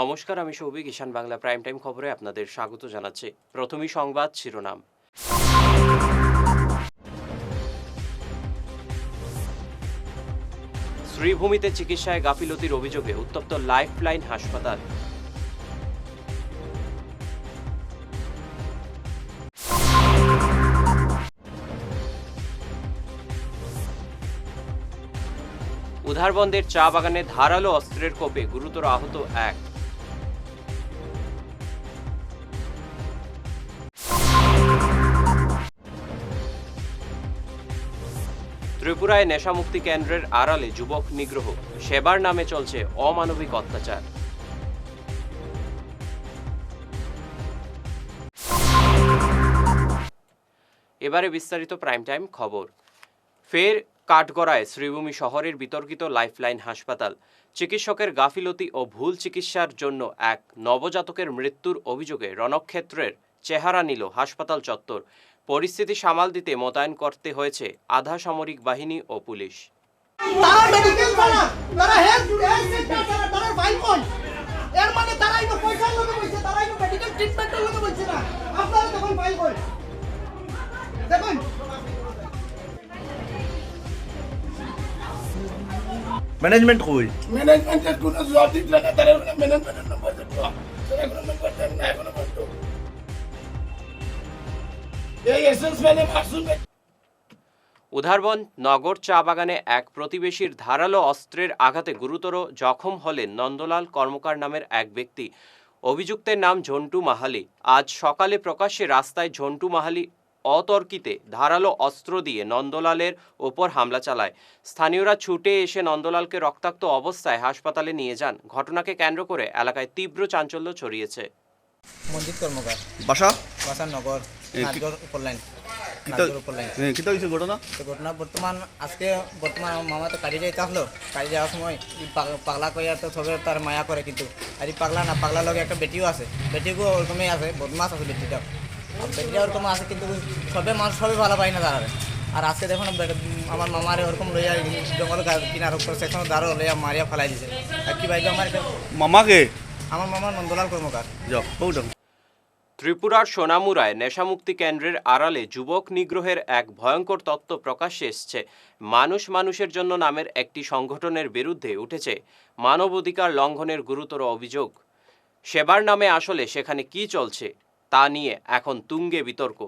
নমস্কার, আমি সৌভিক। ঈশান Bangla prime time খবরে আপনাদের স্বাগত জানাচ্ছি। প্রথমেই সংবাদ শিরোনাম। শ্রীভূমিতে চিকিৎসায় গাফিলতির অভিযোগে উত্তপ্ত লাইফলাইন হাসপাতাল। উধারবন্দের চা বাগানে ধারালো অস্ত্রের কোপে গুরুতর আহত এক। ত্রিপুরায় নেশামুক্তি কেন্দ্রের আড়ালে যুবক নিগ্রহ, সেবার নামে চলছে অমানবিক অত্যাচার। এবারে বিস্তারিত প্রাইম টাইম খবর। ফের কাঠগড়ায় শ্রীভূমি শহরের বিতর্কিত লাইফলাইন হাসপাতাল। চিকিৎসকের গাফিলতি ও ভুল চিকিৎসার জন্য এক নবজাতকের মৃত্যুর অভিযোগে রণক্ষেত্রের চেহারা নিল হাসপাতাল চত্বর। পরিস্থিতি সামাল দিতে মোতায়েন করতে হয়েছে আধা সামরিক বাহিনী ও পুলিশ। ম্যানেজমেন্ট কই ম্যানেজমেন্টের কোনো জবাব দিতে না, তারা ম্যানেজমেন্টের নম্বর দিত তারা কোনো নম্বর দেন না এখনো পর্যন্ত। এই এসএস মানে মাসুম। উধারবন নগর চা বাগানে এক প্রতিবেশীর ধারালো অস্ত্রের আঘাতে গুরুতর জখম হলেন নন্দলাল কর্মকার নামের এক ব্যক্তি। অভিযুক্তের নাম ঝন্টু মাহালি। আজ সকালে প্রকাশ্যে রাস্তায় ঝন্টু মাহালি অতর্কিতে ধারালো অস্ত্র দিয়ে নন্দলালের ওপর হামলা চালায়। স্থানীয়রা ছুটে এসে নন্দলালকে রক্তাক্ত অবস্থায় হাসপাতালে নিয়ে যান। ঘটনাকে কেন্দ্র করে এলাকায় তীব্র চাঞ্চল্য ছড়িয়েছে। মঞ্জিত কর্মকার, বাসা বাসার নগর, নাটগড় উপর লাইন। কিতা হইছে ঘটনা? তো ঘটনা বর্তমান আমার মামা তো কাজে যাইতে আসলো। কাজে যাওয়ার সময় পাগলা কইয়া তো সবে তার মায়া করে, কিন্তু আর পাগলা না, পাগলার লগে একটা বেটিও আছে। বেটিকেও ওরকমই আছে, বদমাস আছে বেটিটাও। বেটিটা ওরকম আছে, কিন্তু সবে ভালো পাই না তারা। আর আজকে দেখুন আমার মামারে ওরকম লইয়া জঙ্গল কিনার উপর সেখানে দাঁড়ো লইয়া মারিয়া ফেলাই দিছে। আর কি ভাইকে মামাকে আমার মামা নন্দলাল কর্মকার। ত্রিপুরার সোনামুড়ায় নেশামুক্তি কেন্দ্রের আড়ালে যুবক নিগ্রহের এক ভয়ঙ্কর তত্ত্ব প্রকাশ্যে এসছে। মানুষ মানুষের জন্য নামের একটি সংগঠনের বিরুদ্ধে উঠেছে মানবাধিকার লঙ্ঘনের গুরুতর অভিযোগ। সেবার নামে আসলে সেখানে কি চলছে তা নিয়ে এখন তুঙ্গে বিতর্ক।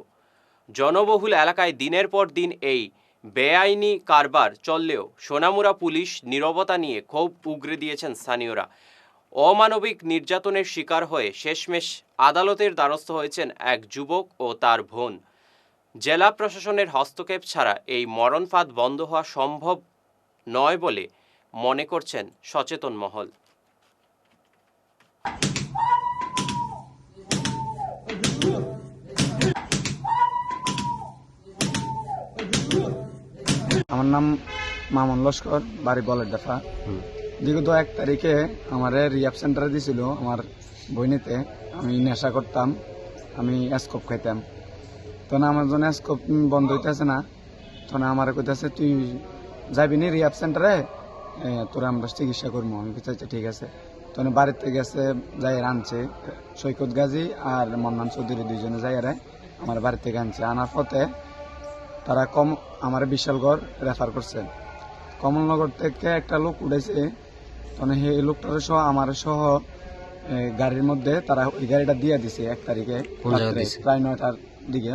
জনবহুল এলাকায় দিনের পর দিন এই বেআইনি কারবার চললেও সোনামুড়া পুলিশ নীরবতা নিয়ে ক্ষোভ উগরে দিয়েছেন স্থানীয়রা। অমানবিক নির্যাতনের শিকার হয়ে শেষমেশ আদালতের দ্বারস্থ হয়েছেন এক যুবক ও তার বোন। জেলা প্রশাসনের হস্তক্ষেপ ছাড়া এই মরণফাঁদ বন্ধ হওয়া সম্ভব নয় বলে মনে করছেন সচেতন মহল। আমার নাম মামুন লস্কর, বাড়ি বলের দেখা। বিগত 1 তারিখে আমার রিহ্যাব সেন্টারে দিয়েছিল আমার বইনেতে। আমি নেশা করতাম, আমি স্কোপ খাইতাম। তখন আমার জন্য স্কোপ বন্ধ হইতেছে না, তখন আমার কইতেছে তুই যাবি নি রিহ্যাব সেন্টারে, তোরা আমরা চিকিৎসা করবো। আমি কইতেছি ঠিক আছে। তখন বাড়িতে গেছে, যাই আনছে সৈকত গাজী আর মন্নান চৌধুরী, দুইজনে যাই আমার বাড়ি থেকে আনছে। আনার পথে তারা আমার বিশালগড় রেফার করছে। কমলনগর থেকে একটা লোক উঠেছে, তখন সেই লোকটার সহ আমার সহ গাড়ির মধ্যে তারা ওই গাড়িটা দিয়ে দিছে 1 তারিখে প্রায় 9টার দিকে।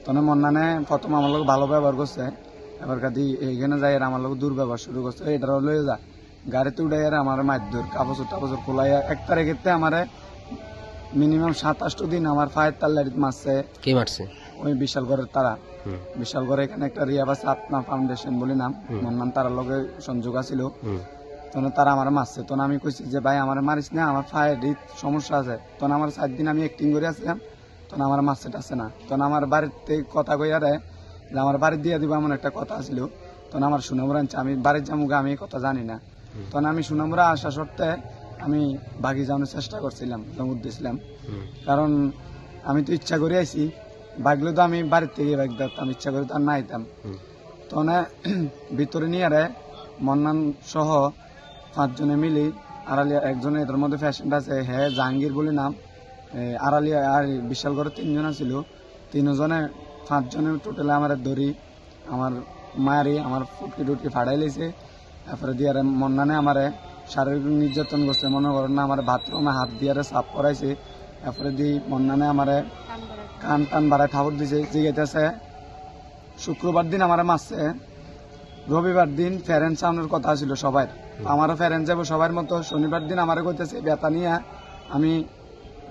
তখন মন্নানে প্রথম আমার লোক ভালো ব্যবহার করছে, এবার কাদি এইখানে যাই আমার লোক দুর্ব্যবহার শুরু করছে। এটার লয়ে যা গাড়িতে উঠে আমার মারধর, কাপড় খোলাই। 1 তারিখেতে আমার মিনিমাম 27 দিন আমার ফায়ের তাল্লারিত মারছে। কে মারছে? ওই বিশালগড়ের তারা। বিশালগড়ে এখানে একটা রিয়াব আছে, আপনা ফাউন্ডেশন বলি নাম, মন্নান তারার লগে সংযোগ আছিল। তখন তারা আমার মারছে। তখন আমি কইছি যে ভাই আমার মারিস না, আমার ফায়ের সমস্যা আছে। তখন আমার 4 দিন আমি অ্যাক্টিং করে আসলাম, তখন আমার মারছে টাছে না। তখন আমার বাড়িতে কথা কইয়ারে যে আমার বাড়ি দিয়ে দিব এমন একটা কথা ছিল। তখন আমার সুনামুরা আনছে, আমি বাড়ির যাবো, আমি কথা জানি না। তখন আমি সুনামুরা আসা সত্ত্বে আমি বাগি যাওয়ানোর চেষ্টা করছিলাম, জমুদ দিয়েছিলাম। কারণ আমি তো ইচ্ছা করে আইছি, বাগলে তো আমি বাড়ির থেকে বাগ দিতাম, ইচ্ছা করে তো আর না আইতাম। তখন ভিতরে নিয়ে মন্নান সহ 5 জনে মিলি আড়ালিয়া একজন এদের মধ্যে পেশেন্ট আছে, হ্যাঁ জাহাঙ্গীর বলে নাম। আড়ালিয়া আর বিশাল ঘরে 3 জন ছিল, 3 জনে 5 জনের টোটালে আমার ধরি আমার মারি আমার ফুটকি টুটকি ফাড়াই লেছে। তারপরে দিয়ে মন্নানে আমার শারীরিক নির্যাতন করছে, মনে করেন না আমার বাথরুমে হাত দিয়ে সাফ করাইছে। তারপরে দিয়ে মন্নানে আমার কান টান বাড়ায় ঠাকুর দিছে, জিগাইতেছে। শুক্রবার দিন আমার মারছে, রবিবার দিন ফেরেন্স সাউন্ডের কথা ছিল সবাই, আমারও ফেরেন্স যাবো সবার মতো। শনিবার দিন আমার কইতেছে ব্যথা নিয়ে আমি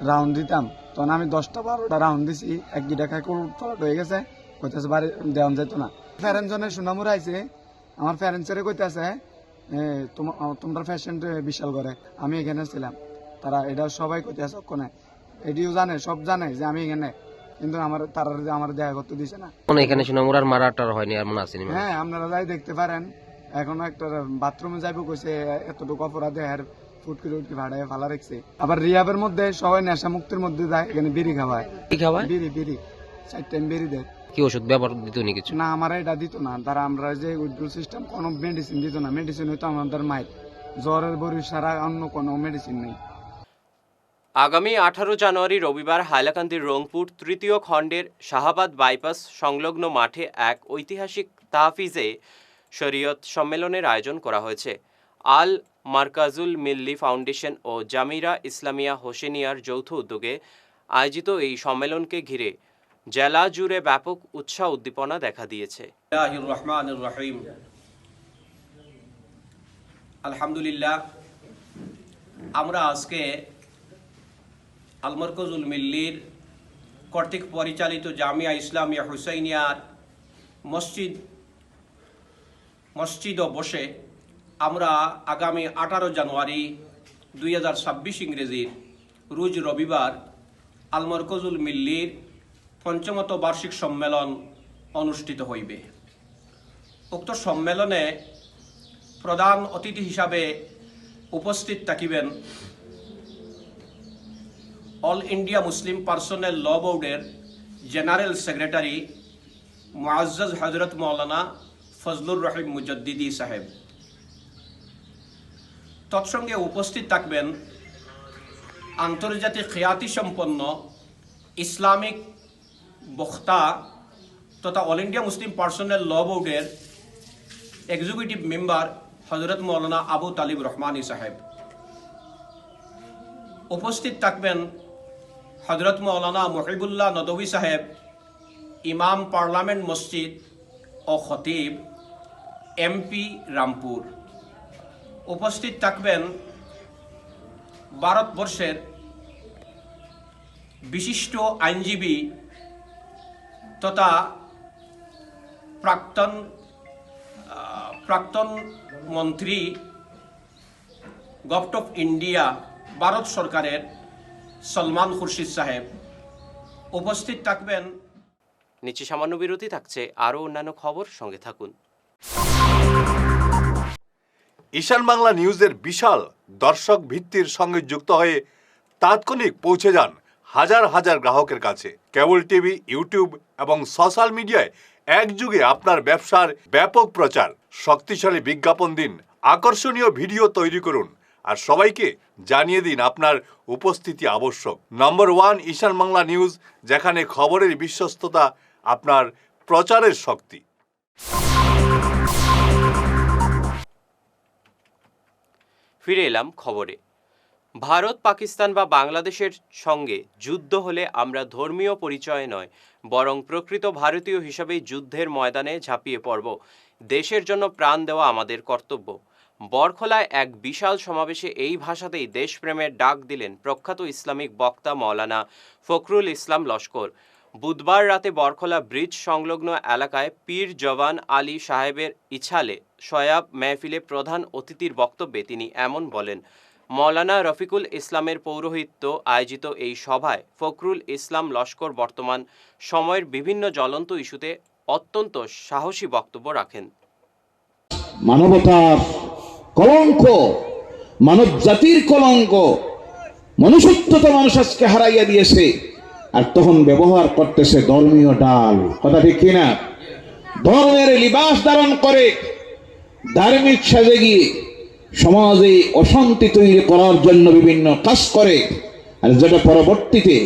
রাউন্ড দিতাম, তখন আমি 10টা-12টা রাউন্ড দিছি, 1-2টা খাই ফলট হয়ে গেছে, কইতেছে বাড়ি দেওয়া যেত না। ফেরেন্সজনের সুনামুর আইছে, আমার ফেরেন্সের কইতেছে তোমরা পেশেন্ট বিশাল করে, আমি এখানে ছিলাম। তারা এটা সবাই কইতেছে, ওখানে এটিও জানে, সব জানে যে আমি এখানে, কিন্তু তারা আমার দেখা করতে দিছে না। এখানে সুনামুরার মারাটার হয়নি এমন আসেনি? হ্যাঁ, আপনারা যাই দেখতে পারেন। এখন একটা বাথরুমে যাইব কইছে, এতটুকু অপরাধে আর ফুটকি টুটকি ভাড়ায় ফালা রাখছে। আবার রিয়াবের মধ্যে সবাই নেশা মুক্তির মধ্যে যায়, এখানে বিড়ি খাওয়ায়। কি খাওয়ায়? বিড়ি 4 টাইম বিড়ি দেয়। কি ওষুধ ব্যবহার দিত নি কিছু? না, আমার এটা দিত না। তারা আমরা যে উইথড্রল সিস্টেম কোনো মেডিসিন দিত না, মেডিসিন হইতো আমাদের মাইট, জ্বরের বড়ি সারা, অন্য কোনো মেডিসিন নেই। আগামী 18 জানুয়ারি রবিবার হাইলাকান্দির রংপুর 3য় খণ্ডের শাহাবাদ বাইপাস সংলগ্ন মাঠে এক ঐতিহাসিক তাহফিজে শরীয়ত সম্মেলনের আয়োজন করা হয়েছে। আল মার্কাজুল মিল্লি ফাউন্ডেশন ও জামিরা ইসলামিয়া হোসেনিয়ার যৌথ উদ্যোগে আয়োজিত এই সম্মেলনকে ঘিরে জেলা জুড়ে ব্যাপক উৎসাহ উদ্দীপনা দেখা দিয়েছে। আলহামদুলিল্লাহ, আমরা আজকে আল মার্কাজুল মিল্লির কর্তৃক পরিচালিত জামিয়া ইসলামিয়া হুসাইনিয়ার মসজিদে বসে আমরা আগামী 18 জানুয়ারি 2026 ইংরেজির রোজ রবিবার আল মার্কাজুল মিল্লির 5ম বার্ষিক সম্মেলন অনুষ্ঠিত হইবে। উক্ত সম্মেলনে প্রধান অতিথি হিসাবে উপস্থিত থাকিবেন অল ইন্ডিয়া মুসলিম পার্সোনেল ল বোর্ডের জেনারেল সেক্রেটারি মুআজ্জাজ হযরত মাওলানা ফজলুর রহিম মুজাদ্দিদি সাহেব। তৎসঙ্গে উপস্থিত থাকবেন আন্তর্জাতিক খ্যাতি সম্পন্ন ইসলামিক বক্তা তথা অল ইন্ডিয়া মুসলিম পার্সোনেল ল বোর্ডের এক্সিকিউটিভ মেম্বার হযরত মাওলানা আবু তালিব রহমানী সাহেব। উপস্থিত থাকবেন হযরত মাওলানা মুহিবুল্লাহ নদভী সাহেব, ইমাম পার্লামেন্ট মসজিদ ও খতিব, এমপি রামপুর। উপস্থিত থাকবেন ভারতবর্ষের বিশিষ্ট আইনজীবী তথা প্রাক্তন মন্ত্রী গভর্নমেন্ট অফ ইন্ডিয়া ভারত সরকারের সলমান খুরশিদ সাহেব। উপস্থিত থাকবেন। নিচে সামান্য বিরতি, থাকছে আরও অন্যান্য খবর, সঙ্গে থাকুন। ঈশান বাংলা নিউজের বিশাল দর্শক ভিত্তির সঙ্গে যুক্ত হয়ে তাৎক্ষণিক পৌঁছে যান হাজার হাজার গ্রাহকের কাছে। কেবল টিভি, ইউটিউব এবং সোশ্যাল মিডিয়ায় একযুগে আপনার ব্যবসার ব্যাপক প্রচার। শক্তিশালী বিজ্ঞাপন দিন, আকর্ষণীয় ভিডিও তৈরি করুন, আর সবাইকে জানিয়ে দিন আপনার উপস্থিতি আবশ্যক। নম্বর 1 ঈশান বাংলা নিউজ, যেখানে খবরের বিশ্বস্ততা আপনার প্রচারের শক্তি। ফিরে এলাম খবরে। ভারত, পাকিস্তান বা বাংলাদেশের সঙ্গে যুদ্ধ হলে আমরা ধর্মীয় পরিচয় নয়, বরং প্রকৃত ভারতীয় হিসাবেই যুদ্ধের ময়দানে ঝাঁপিয়ে পড়ব। দেশের জন্য প্রাণ দেওয়া আমাদের কর্তব্য। বরখলায় এক বিশাল সমাবেশে এই ভাষাতেই দেশপ্রেমের ডাক দিলেন প্রখ্যাত ইসলামিক বক্তা মাওলানা ফখরুল ইসলাম লস্কর। বুধবার রাতে বরখলা ব্রিজ সংলগ্ন এলাকায় পীর জওয়ান আলী সাহেবের ইছালে সয়াব মেহফিলে প্রধান অতিথির বক্তব্যে তিনি এমন বলেন। মাওলানা রফিকুল ইসলামের পৌরোহিত্য আয়োজিত এই সভায় ফখরুল ইসলাম লস্কর বর্তমান সময়ের বিভিন্ন জ্বলন্ত ইস্যুতে অত্যন্ত সাহসী বক্তব্য রাখেন। মানবতার কলঙ্ক, মানব জাতির কলঙ্ক, মনুষ্যত্বতা মানুষ আজকে হারাইয়া দিয়েছে, আর তখন ব্যবহার করতেছে ধর্মীয় ডাল। কথা ঠিক কিনা? ধর্মের লিবাস ধারণ করে ধার্মিক সাজে গিয়ে সমাজে অশান্তি তৈরি করার জন্য বিভিন্ন কাজ করে, আর যেটা পরবর্তীতে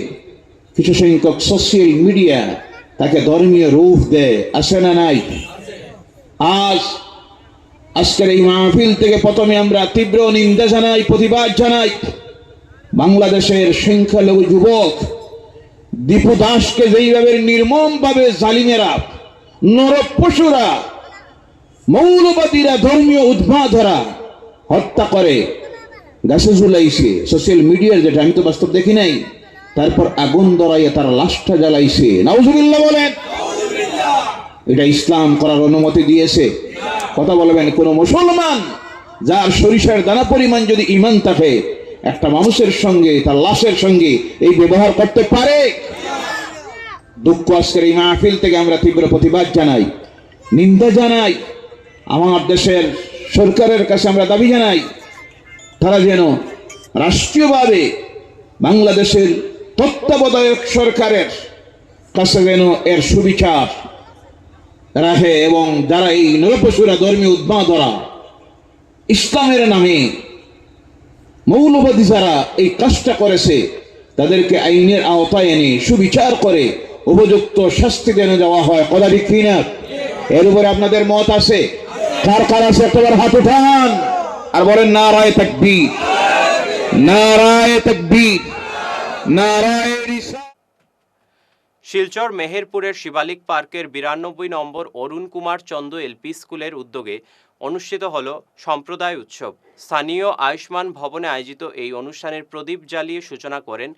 কিছু সংখ্যক সোশ্যাল মিডিয়া তাকে ধর্মীয় রূপ দেয়, আসে না নাই? আজকের এই মাহফিল থেকে প্রথমে আমরা তীব্র নিন্দা জানাই, প্রতিবাদ জানাই বাংলাদেশের সংখ্যালঘু যুবক দীপু দাসকে যেইভাবে নির্মমভাবে জালিমেরা, নরপশুরা, মৌলবাদীরা, ধর্মীয় উদ্মাদরা হত্যা করে, গাছে ঝুলাইছে, সোশ্যাল মিডিয়ার যেটা, আমি তো বাস্তব দেখি নাই, তারপর আগুন ধরাইয়া তার লাশটা জ্বালাইছে। নাউজুবিল্লাহ বলেন। এটা ইসলাম করার অনুমতি দিয়েছে? কথা বলবেন। কোন মুসলমান যার সরিষার দানা পরিমাণ যদি ঈমান থাকে, একটা মানুষের সঙ্গে, তার লাশের সঙ্গে এই ব্যবহার করতে পারে? দুঃখ আজকের এই মাহফিল থেকে আমরা তীব্র প্রতিবাদ জানাই, নিন্দা জানাই। আমার দেশের সরকারের কাছে আমরা দাবি জানাই, তারা যেন রাষ্ট্রীয়ভাবে বাংলাদেশের তত্ত্বাবধায়ক সরকারের কাছে যেন এর সুবিচার রাখে, এবং যারা এই নরপশুরা, ধর্মীয় উদ্মাদরা, ইসলামের নামে মৌলবাদী যারা এই কাজটা করেছে, তাদেরকে আইনের আওতায় এনে সুবিচার করে উপযুক্ত শাস্তি যেন দেওয়া হয়। কথা ঠিক কিনা? এর উপরে আপনাদের মত আছে? কার কার আছে? একবার হাত উঠান আর বলেন নারায়ে তাকবীর, নারায়ে তাকবীর, নারায়ে রিসালাত। শিলচর মেহেরপুরের শিবালিক পার্কের 92 নম্বর অরুণ কুমার চন্দ এলপি স্কুলের উদ্যোগে অনুষ্ঠিত হল সম্প্রদায় উৎসব। স্থানীয় আয়ুষ্মান ভবনে আয়োজিত এই অনুষ্ঠানের প্রদীপ জ্বালিয়ে সূচনা করেন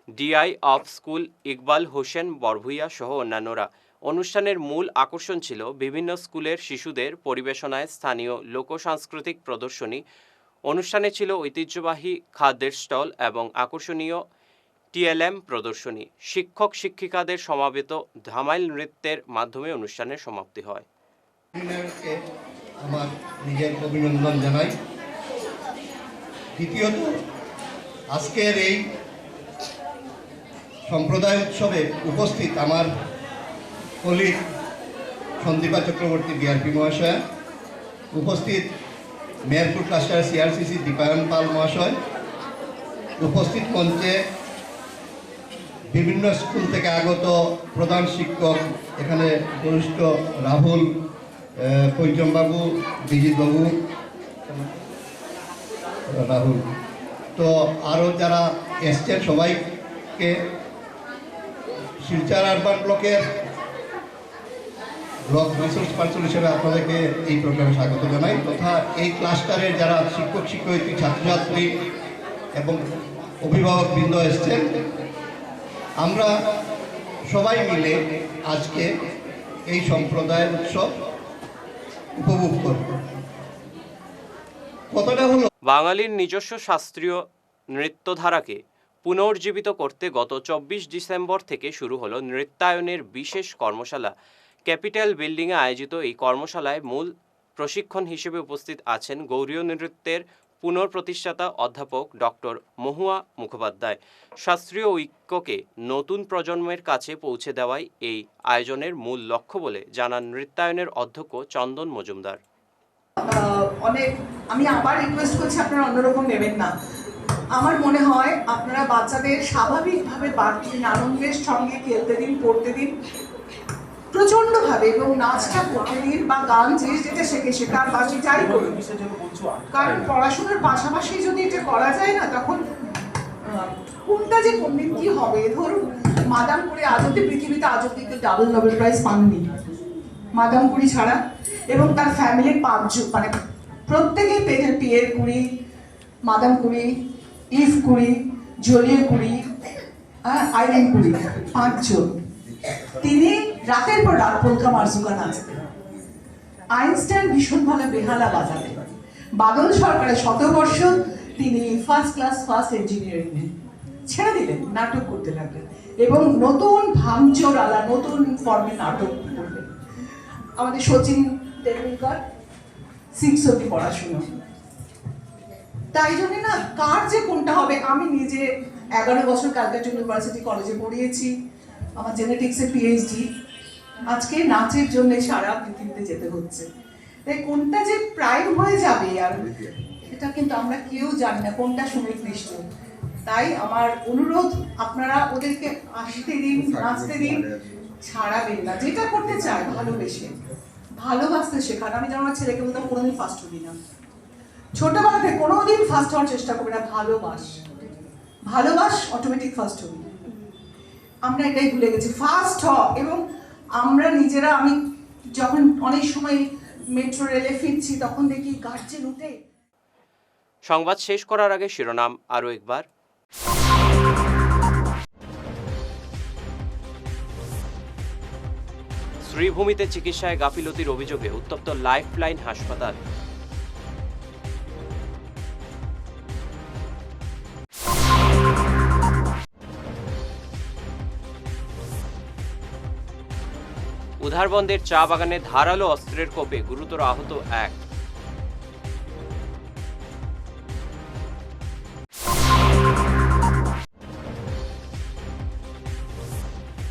DI of school Iqbal Hossain Barbhuiya সহ অন্যান্যরা। অনুষ্ঠানের মূল আকর্ষণ ছিল বিভিন্ন স্কুলের শিশুদের পরিবেশনায় স্থানীয় লোকসাংস্কৃতিক প্রদর্শনী। অনুষ্ঠানে ছিল ঐতিহ্যবাহী খাদ্যের স্টল এবং আকর্ষণীয় টিএলএম প্রদর্শনী। শিক্ষক শিক্ষিকাদের সমাবেত ধামাইল নৃত্যের মাধ্যমে অনুষ্ঠানের সমাপ্তি হয়। আমার নিজের অভিনন্দন জানাই। দ্বিতীয়ত, আজকের এই সম্প্রদায় উৎসবে উপস্থিত আমার কলিগ সন্দীপা চক্রবর্তী বিআরপি মহাশয়, উপস্থিত মেহেরপুর ক্লাস্টার সিআরসিসি দীপায়ন পাল মহাশয়, উপস্থিত মঞ্চে বিভিন্ন স্কুল থেকে আগত প্রধান শিক্ষক, এখানে বরিষ্ঠ রাহুল, পঞ্চমবাবু, বিজিতবাবু, রাহুল, তো আরও যারা এসছেন সবাইকে শিলচর আরবান ব্লকের ব্লক রিসোর্স পার্সন হিসেবে আপনাদেরকে এই প্রোগ্রামে স্বাগত জানাই, তথা এই ক্লাস্টারের যারা শিক্ষক শিক্ষয়িত্রী, ছাত্রছাত্রী এবং অভিভাবকবৃন্দ এসছেন, আমরা সবাই মিলে আজকে এই সম্প্রদায়ের উৎসব উপভোগ করব। কতটা হলো, বাঙালির নিজস্ব শাস্ত্রীয় নৃত্যধারাকে পুনর্জীবিত করতে গত 24 ডিসেম্বর থেকে শুরু হলো নৃত্যায়নের বিশেষ কর্মশালা। ক্যাপিটাল বিল্ডিংয়ে আয়োজিত এই কর্মশালায় মূল প্রশিক্ষণ হিসেবে উপস্থিত আছেন গৌরীয় নৃত্যের পুনঃপ্রতিষ্ঠাতা অধ্যাপক ডক্টর মহুয়া মুখোপাধ্যায়। শাস্ত্রীয় ঐক্যকে নতুন প্রজন্মের কাছে পৌঁছে দেওয়াই এই আয়োজনের মূল লক্ষ্য বলে জানান নৃত্যায়নের অধ্যক্ষ চন্দন মজুমদার। আমি আবার রিকোয়েস্ট করছি, আপনারা অন্যরকম নেবেন না। আমার মনে হয় আপনারা বাচ্চাদের স্বাভাবিকভাবে বাড়তি আনন্দের সঙ্গে খেলতে দিন, পড়তে দিন প্রচণ্ডভাবে, এবং নাচটা করতে দিন বা গান যে যেটা শেখে সেটা আর বাকি যাই করুন, কারণ পড়াশোনার পাশাপাশি যদি এটা করা যায় না, তখন কোনটা যে কোন দিন কি হবে। ধরুন মাদামপুরি আজ অব্দি পৃথিবীতে আজ অব্দি কেউ ডাবল নোবেল প্রাইজ পাননি মাদামপুরি ছাড়া, এবং তার ফ্যামিলির 5 জন, মানে প্রত্যেকেই পেয়েছেন Pierre Curie, Madame Curie, eve কুরি, জলিয়ে কুরি, আইরিন কুরি, 5 জন। তিনি রাতের পর রাত পোলকা মার্জুকা নাচতেন। আইনস্টাইন ভীষণ ভালো বেহালা বাজাতেন। বাদল সরকারের 100 বর্ষ তিনি ফার্স্ট ক্লাস ফার্স্ট ইঞ্জিনিয়ারিং ছেড়ে দিলেন, নাটক করতে লাগলেন, এবং নতুন ভাঙচোর আলা নতুন ফর্মে নাটক করলেন। আমাদের সচিন তেন্ডুলকর 6 অব্দি পড়াশুনো। তাই জন্য না, কার যে কোনটা হবে, আমি নিজে 11 বছর ক্যালকাটা ইউনিভার্সিটি কলেজে পড়িয়েছি, আমার জেনেটিক্সে পিএইচডি, আজকে নাচের জন্য সারা পৃথিবীতে যেতে হচ্ছে। তাই কোনটা যে প্রাইম হয়ে যাবে আর এটা কিন্তু আমরা কেউ জানি না কোনটা সুনির্দিষ্ট। তাই আমার অনুরোধ, আপনারা ওদেরকে আসতে দিন, নাচতে দিন, ছাড়াবেন না। যেটা করতে চায় ভালোবেসে, ভালোবাসতে শেখান। আমি যেমন আমার ছেলেকে বলতাম কোনোদিন ফার্স্ট হবি না, ছোটবেলা থেকে কোনোদিন ফার্স্ট হওয়ার চেষ্টা করবি না, ভালোবাস, অটোমেটিক ফার্স্ট হবি। আমরা এটাই ভুলে গেছি, ফার্স্ট হ। এবং আমরা নিজেরা, আমি যখন অনেক সময় মেট্রো রেলে ফিরছি তখন দেখি গার্জেন উঠে। সংবাদ শেষ করার আগে শিরোনাম আরও একবার। শ্রীভূমিতে চিকিৎসায় গাফিলতির অভিযোগে উত্তপ্ত লাইফলাইন হাসপাতাল। উধারবন্দের চা বাগানে ধারালো অস্ত্রের কোপে গুরুতর আহত এক।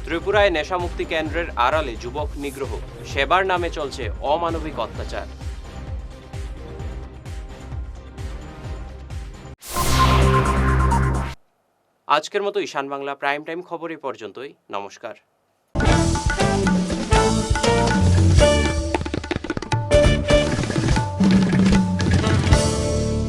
ত্রিপুরায় নেশামুক্তি কেন্দ্রের আড়ালে যুবক নিগ্রহ, সেবার নামে চলছে অমানবিক অত্যাচার। আজকের মতো ঈশান বাংলা প্রাইম টাইম খবর এ পর্যন্তই। নমস্কার।